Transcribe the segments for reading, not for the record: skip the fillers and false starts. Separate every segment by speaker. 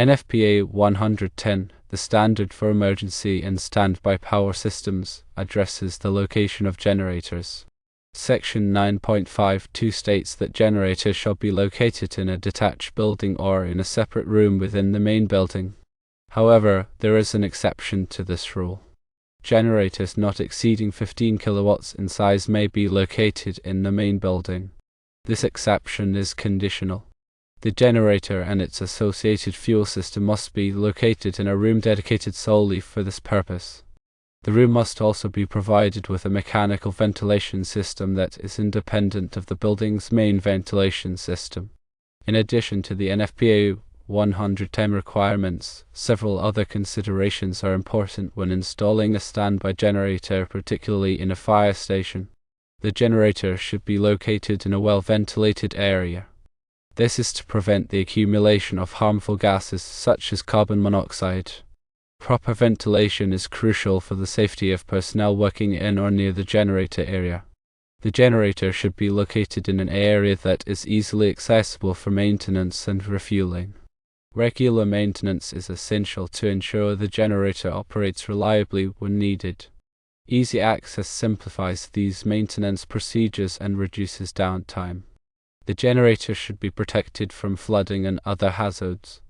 Speaker 1: NFPA 110, the standard for emergency and standby power systems, addresses the location of generators. Section 9.52 states that generators shall be located in a detached building or in a separate room within the main building. However, there is an exception to this rule. Generators not exceeding 15 kilowatts in size may be located in the main building. This exception is conditional. The generator and its associated fuel system must be located in a room dedicated solely for this purpose. The room must also be provided with a mechanical ventilation system that is independent of the building's main ventilation system. In addition to the NFPA 110 requirements, several other considerations are important when installing a standby generator, particularly in a fire station. The generator should be located in a well-ventilated area. This is to prevent the accumulation of harmful gases such as carbon monoxide. Proper ventilation is crucial for the safety of personnel working in or near the generator area. The generator should be located in an area that is easily accessible for maintenance and refueling. Regular maintenance is essential to ensure the generator operates reliably when needed. Easy access simplifies these maintenance procedures and reduces downtime. The generator should be protected from flooding and other hazards.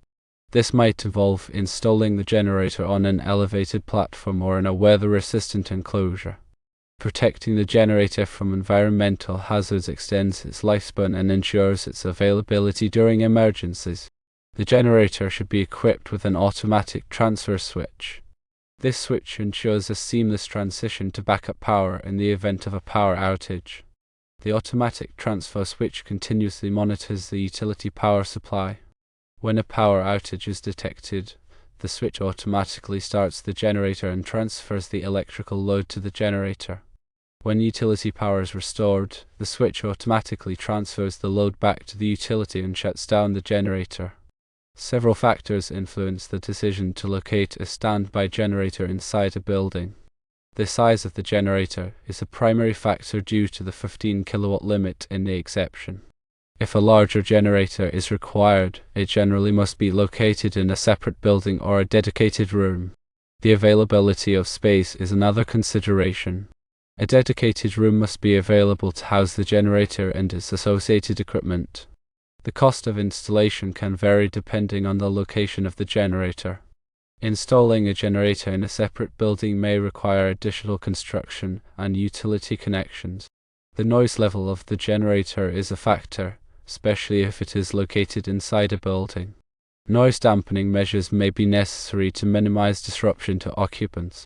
Speaker 1: This might involve installing the generator on an elevated platform or in a weather-resistant enclosure. Protecting the generator from environmental hazards extends its lifespan and ensures its availability during emergencies. The generator should be equipped with an automatic transfer switch. This switch ensures a seamless transition to backup power in the event of a power outage. The automatic transfer switch continuously monitors the utility power supply. When a power outage is detected, the switch automatically starts the generator and transfers the electrical load to the generator. When utility power is restored, the switch automatically transfers the load back to the utility and shuts down the generator. Several factors influence the decision to locate a standby generator inside a building. The size of the generator is a primary factor due to the 15 kilowatt limit in the exception. If a larger generator is required, it generally must be located in a separate building or a dedicated room. The availability of space is another consideration. A dedicated room must be available to house the generator and its associated equipment. The cost of installation can vary depending on the location of the generator. Installing a generator in a separate building may require additional construction and utility connections. The noise level of the generator is a factor, especially if it is located inside a building. Noise dampening measures may be necessary to minimize disruption to occupants.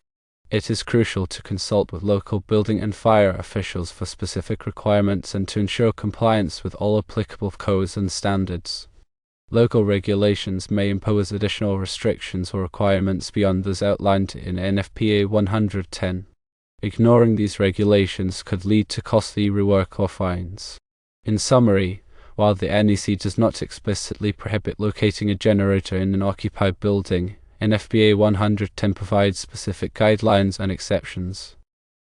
Speaker 1: It is crucial to consult with local building and fire officials for specific requirements and to ensure compliance with all applicable codes and standards. Local regulations may impose additional restrictions or requirements beyond those outlined in NFPA 110. Ignoring these regulations could lead to costly rework or fines. In summary, while the NEC does not explicitly prohibit locating a generator in an occupied building, NFPA 110 provides specific guidelines and exceptions.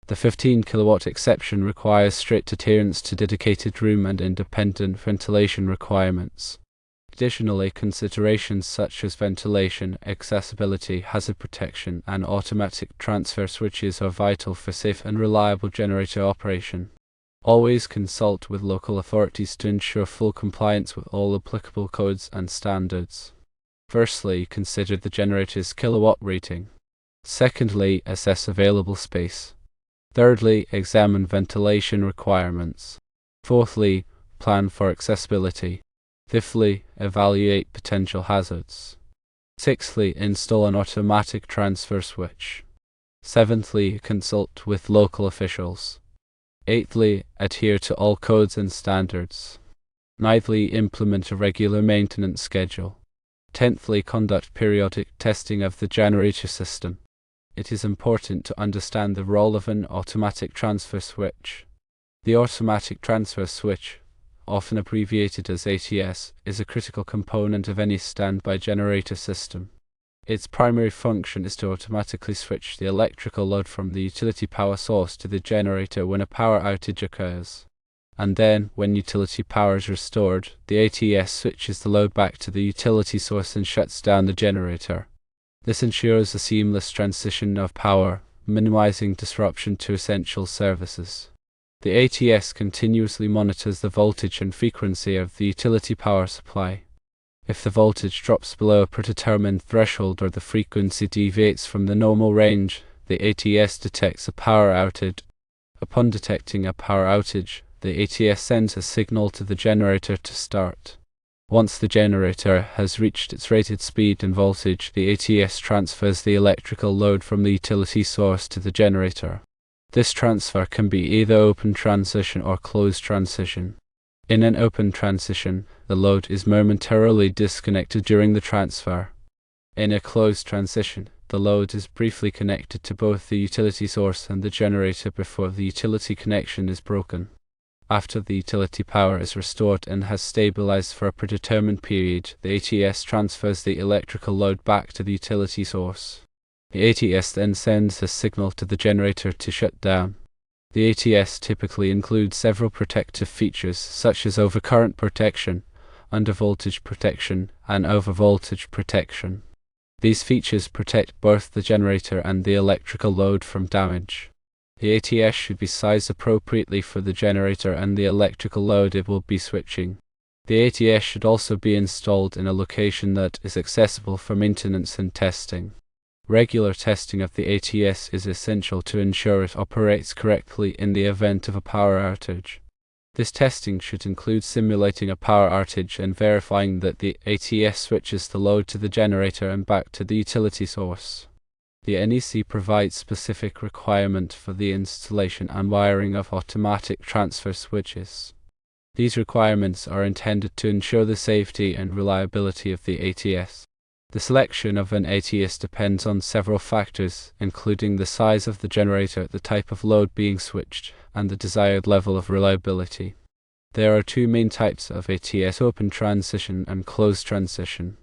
Speaker 1: The 15 kilowatt exception requires strict adherence to dedicated room and independent ventilation requirements. Additionally, considerations such as ventilation, accessibility, hazard protection, and automatic transfer switches are vital for safe and reliable generator operation. Always consult with local authorities to ensure full compliance with all applicable codes and standards. Firstly, consider the generator's kilowatt rating. Secondly, assess available space. Thirdly, examine ventilation requirements. Fourthly, plan for accessibility. Fifthly, evaluate potential hazards. Sixthly, install an automatic transfer switch. Seventhly, consult with local officials. Eighthly, adhere to all codes and standards. Ninthly, implement a regular maintenance schedule. Tenthly, conduct periodic testing of the generator system. It is important to understand the role of an automatic transfer switch. The automatic transfer switch, often abbreviated as ATS, is a critical component of any standby generator system. Its primary function is to automatically switch the electrical load from the utility power source to the generator when a power outage occurs. and then, when utility power is restored, the ATS switches the load back to the utility source and shuts down the generator. This ensures a seamless transition of power, minimizing disruption to essential services. The ATS continuously monitors the voltage and frequency of the utility power supply. If the voltage drops below a predetermined threshold or the frequency deviates from the normal range, the ATS detects a power outage. Upon detecting a power outage, the ATS sends a signal to the generator to start. Once the generator has reached its rated speed and voltage, the ATS transfers the electrical load from the utility source to the generator. This transfer can be either open transition or closed transition. In an open transition, the load is momentarily disconnected during the transfer. In a closed transition, the load is briefly connected to both the utility source and the generator before the utility connection is broken. After the utility power is restored and has stabilized for a predetermined period, the ATS transfers the electrical load back to the utility source. The ATS then sends a signal to the generator to shut down. The ATS typically includes several protective features such as overcurrent protection, undervoltage protection, and overvoltage protection. These features protect both the generator and the electrical load from damage. The ATS should be sized appropriately for the generator and the electrical load it will be switching. The ATS should also be installed in a location that is accessible for maintenance and testing. Regular testing of the ATS is essential to ensure it operates correctly in the event of a power outage. This testing should include simulating a power outage and verifying that the ATS switches the load to the generator and back to the utility source. The NEC provides specific requirements for the installation and wiring of automatic transfer switches. These requirements are intended to ensure the safety and reliability of the ATS. The selection of an ATS depends on several factors, including the size of the generator, the type of load being switched, and the desired level of reliability. There are two main types of ATS: open transition and closed transition.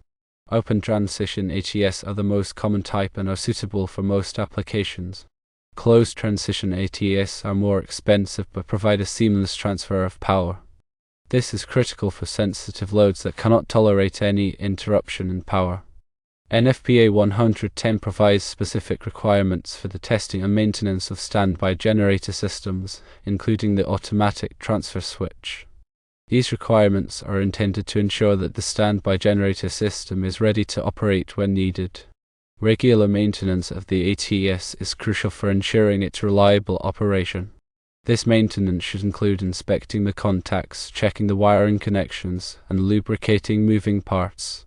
Speaker 1: Open transition ATS are the most common type and are suitable for most applications. Closed transition ATS are more expensive but provide a seamless transfer of power. This is critical for sensitive loads that cannot tolerate any interruption in power. NFPA 110 provides specific requirements for the testing and maintenance of standby generator systems, including the automatic transfer switch. These requirements are intended to ensure that the standby generator system is ready to operate when needed. Regular maintenance of the ATS is crucial for ensuring its reliable operation. This maintenance should include inspecting the contacts, checking the wiring connections, and lubricating moving parts.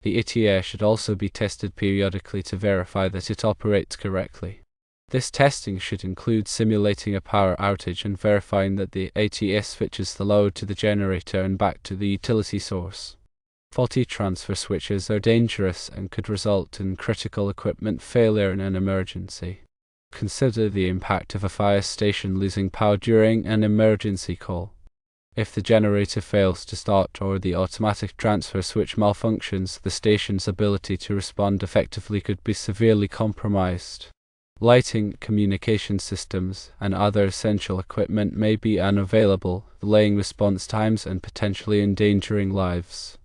Speaker 1: The ATS should also be tested periodically to verify that it operates correctly. This testing should include simulating a power outage and verifying that the ATS switches the load to the generator and back to the utility source. Faulty transfer switches are dangerous and could result in critical equipment failure in an emergency. Consider the impact of a fire station losing power during an emergency call. If the generator fails to start or the automatic transfer switch malfunctions, the station's ability to respond effectively could be severely compromised. Lighting, communication systems, and other essential equipment may be unavailable, delaying response times and potentially endangering lives.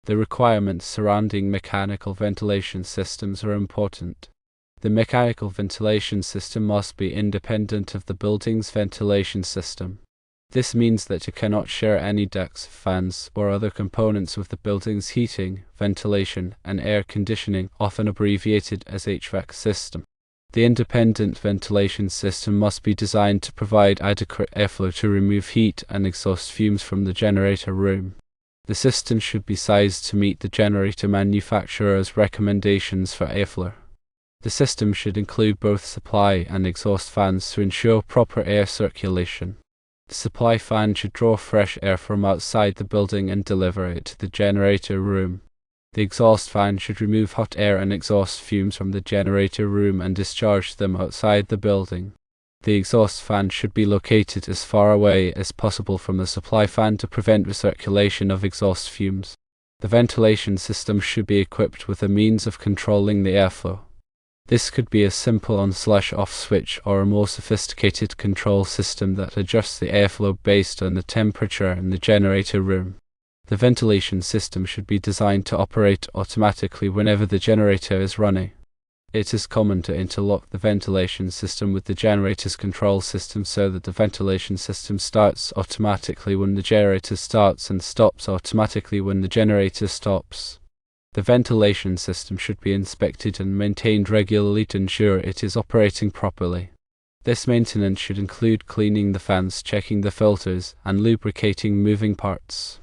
Speaker 1: The requirements surrounding mechanical ventilation systems are important. The mechanical ventilation system must be independent of the building's ventilation system. This means that you cannot share any ducts, fans, or other components with the building's heating, ventilation, and air conditioning, often abbreviated as HVAC system. The independent ventilation system must be designed to provide adequate airflow to remove heat and exhaust fumes from the generator room. The system should be sized to meet the generator manufacturer's recommendations for airflow. The system should include both supply and exhaust fans to ensure proper air circulation. The supply fan should draw fresh air from outside the building and deliver it to the generator room. The exhaust fan should remove hot air and exhaust fumes from the generator room and discharge them outside the building. The exhaust fan should be located as far away as possible from the supply fan to prevent recirculation of exhaust fumes. The ventilation system should be equipped with a means of controlling the airflow. This could be a simple on/off switch or a more sophisticated control system that adjusts the airflow based on the temperature in the generator room. The ventilation system should be designed to operate automatically whenever the generator is running. It is common to interlock the ventilation system with the generator's control system so that the ventilation system starts automatically when the generator starts and stops automatically when the generator stops. The ventilation system should be inspected and maintained regularly to ensure it is operating properly. This maintenance should include cleaning the fans, checking the filters, and lubricating moving parts.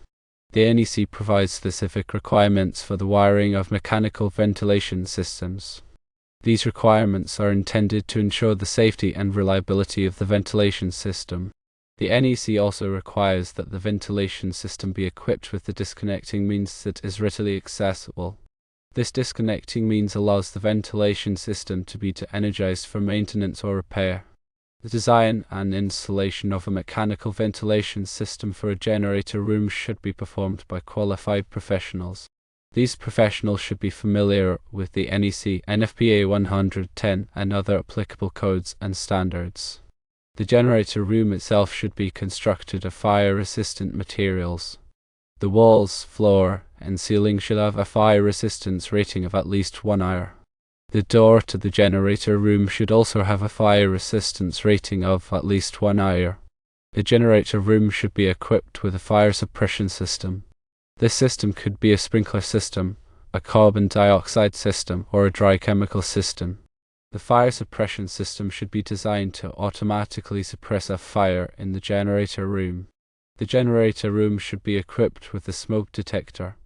Speaker 1: The NEC provides specific requirements for the wiring of mechanical ventilation systems. These requirements are intended to ensure the safety and reliability of the ventilation system. The NEC also requires that the ventilation system be equipped with the disconnecting means that is readily accessible. This disconnecting means allows the ventilation system to be energized for maintenance or repair. The design and installation of a mechanical ventilation system for a generator room should be performed by qualified professionals. These professionals should be familiar with the NEC, NFPA 110, and other applicable codes and standards. The generator room itself should be constructed of fire-resistant materials. The walls, floor, and ceiling should have a fire resistance rating of at least 1 hour. The door to the generator room should also have a fire resistance rating of at least 1 hour. The generator room should be equipped with a fire suppression system. This system could be a sprinkler system, a carbon dioxide system, or a dry chemical system. The fire suppression system should be designed to automatically suppress a fire in the generator room. The generator room should be equipped with a smoke detector.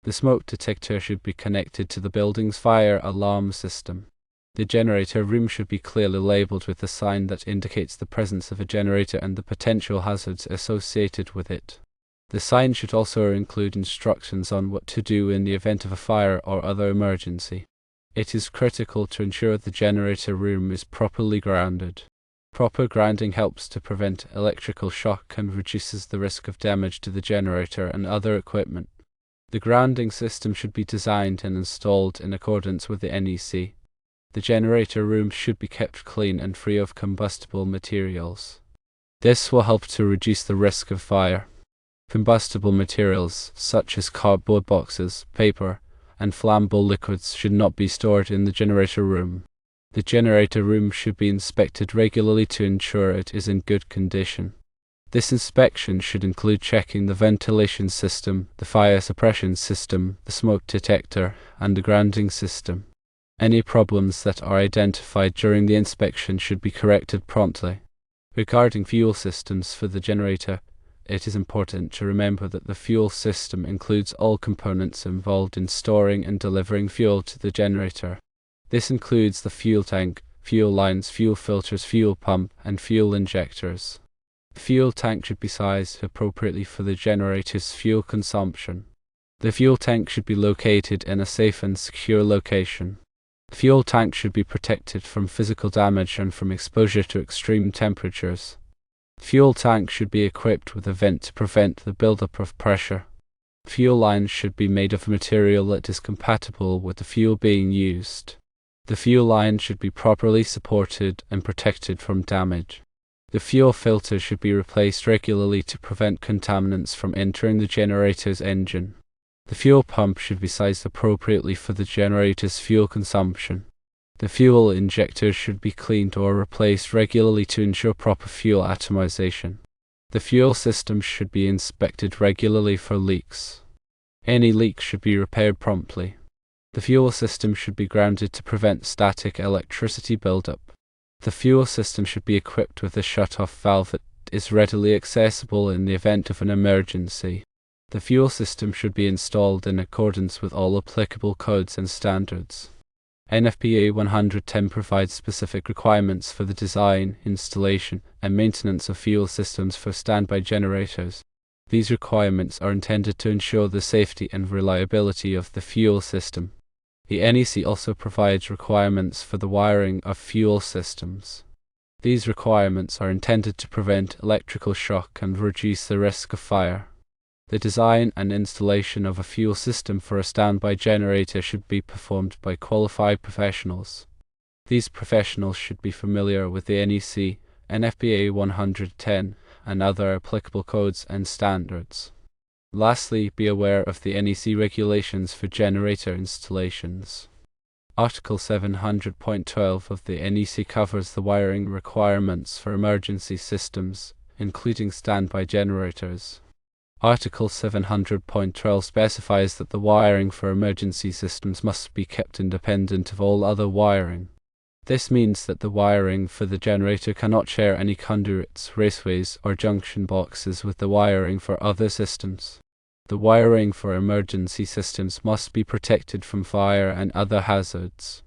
Speaker 1: The smoke detector should be connected to the building's fire alarm system. The generator room should be clearly labeled with a sign that indicates the presence of a generator and the potential hazards associated with it. The sign should also include instructions on what to do in the event of a fire or other emergency. It is critical to ensure the generator room is properly grounded. Proper grounding helps to prevent electrical shock and reduces the risk of damage to the generator and other equipment. The grounding system should be designed and installed in accordance with the NEC. The generator room should be kept clean and free of combustible materials. This will help to reduce the risk of fire. Combustible materials, such as cardboard boxes, paper, and flammable liquids, should not be stored in the generator room. The generator room should be inspected regularly to ensure it is in good condition. This inspection should include checking the ventilation system, the fire suppression system, the smoke detector, and the grounding system. Any problems that are identified during the inspection should be corrected promptly. Regarding fuel systems for the generator, it is important to remember that the fuel system includes all components involved in storing and delivering fuel to the generator. This includes the fuel tank, fuel lines, fuel filters, fuel pump, and fuel injectors. The fuel tank should be sized appropriately for the generator's fuel consumption. The fuel tank should be located in a safe and secure location. The fuel tank should be protected from physical damage and from exposure to extreme temperatures. The fuel tank should be equipped with a vent to prevent the buildup of pressure. Fuel lines should be made of material that is compatible with the fuel being used. The fuel line should be properly supported and protected from damage. The fuel filter should be replaced regularly to prevent contaminants from entering the generator's engine. The fuel pump should be sized appropriately for the generator's fuel consumption. The fuel injectors should be cleaned or replaced regularly to ensure proper fuel atomization. The fuel system should be inspected regularly for leaks. Any leaks should be repaired promptly. The fuel system should be grounded to prevent static electricity buildup. The fuel system should be equipped with a shut-off valve that is readily accessible in the event of an emergency. The fuel system should be installed in accordance with all applicable codes and standards. NFPA 110 provides specific requirements for the design, installation, and maintenance of fuel systems for standby generators. These requirements are intended to ensure the safety and reliability of the fuel system. The NEC also provides requirements for the wiring of fuel systems. These requirements are intended to prevent electrical shock and reduce the risk of fire. The design and installation of a fuel system for a standby generator should be performed by qualified professionals. These professionals should be familiar with the NEC, NFPA 110, and other applicable codes and standards. Lastly, be aware of the NEC regulations for generator installations. Article 700.12 of the NEC covers the wiring requirements for emergency systems, including standby generators. Article 700.12 specifies that the wiring for emergency systems must be kept independent of all other wiring. This means that the wiring for the generator cannot share any conduits, raceways, or junction boxes with the wiring for other systems. The wiring for emergency systems must be protected from fire and other hazards.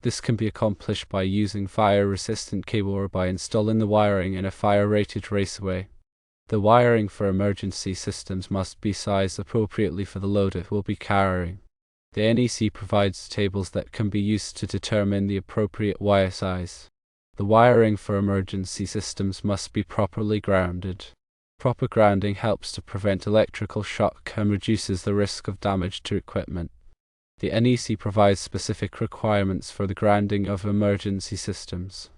Speaker 1: This can be accomplished by using fire-resistant cable or by installing the wiring in a fire-rated raceway. The wiring for emergency systems must be sized appropriately for the load it will be carrying. The NEC provides tables that can be used to determine the appropriate wire size. The wiring for emergency systems must be properly grounded. Proper grounding helps to prevent electrical shock and reduces the risk of damage to equipment. The NEC provides specific requirements for the grounding of emergency systems.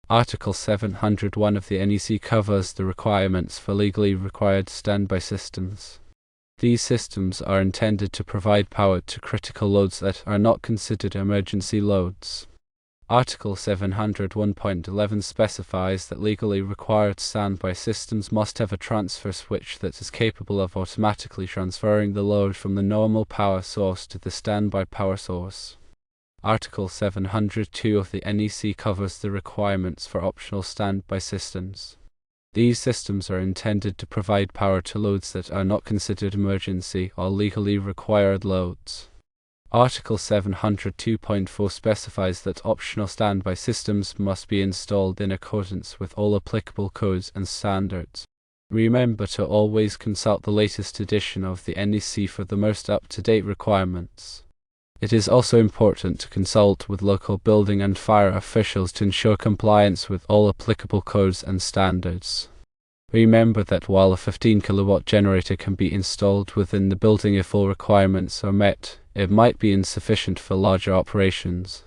Speaker 1: Article 701 of the NEC covers the requirements for legally required standby systems. These systems are intended to provide power to critical loads that are not considered emergency loads. Article 701.11 specifies that legally required standby systems must have a transfer switch that is capable of automatically transferring the load from the normal power source to the standby power source. Article 702 of the NEC covers the requirements for optional standby systems. These systems are intended to provide power to loads that are not considered emergency or legally required loads. Article 702.4 specifies that optional standby systems must be installed in accordance with all applicable codes and standards. Remember to always consult the latest edition of the NEC for the most up-to-date requirements. It is also important to consult with local building and fire officials to ensure compliance with all applicable codes and standards. Remember that while a 15 kilowatt generator can be installed within the building if all requirements are met, it might be insufficient for larger operations.